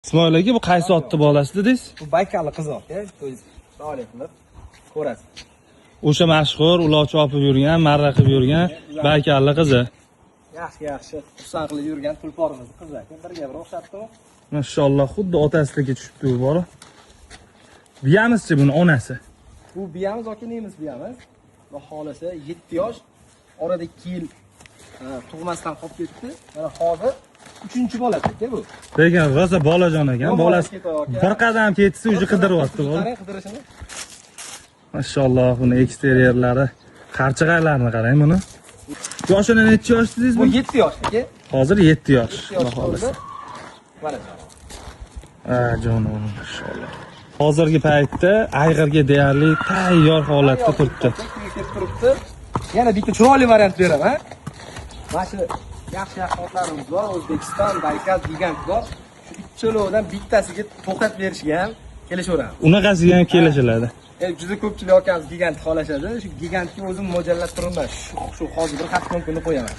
İsmoil aka, bu qaysi otni bolasi dedingiz? Bu Baykalli qizoq, ko'z faoliyat qilib ko'rasiz. O'sha mashhur ulovchi chopib yurgan, marra qilib yurgan Baykalli qizi. Yaxshi, xursand qilib yurgan tulporimiz qizi. Birga bir o'xshatdimi? Mashalloh, xuddi otasiga tushibdi bu bola. Biyamizchi buni onasi. Bu biyamiz yoki nemis biyamiz. Xudo xolisa 7 yosh, orada 2 yil tug'masdan qolib ketdi. Mana hozir 3-bola bu. Lekin rosa bolajon ekan, bolasi bir qadam ketsa o'zi qidiryapti bola. Qarang qidirishini. Mashalloh, buni eksterierlari, qarchig'aylarni qarang buni. Yoshini necha yosh dedingiz Bu bu? 7 yosh, Hozir 7 yosh. Xudo xolisa. Mana. Jonim, mashalloh. Hozirgi paytda ayg'irga deyarli tayyor holatda turibdi. Turibdi. Yana bitta chiroyli variant beraman. Mana shu yaxshi otlarimiz bor, O'zbekiston, Baykal gigant bor. Shu ikkalovidan bittasiga to'xtatib berishga ham kelishaveramiz. Unaqasiga ham kelishiladi. Juda ko'pchilik akamiz gigant xolashadi. Shu gigantga o'zim mo'ljallab turibman. Shu hozir bir hafta kuni qo'yaman.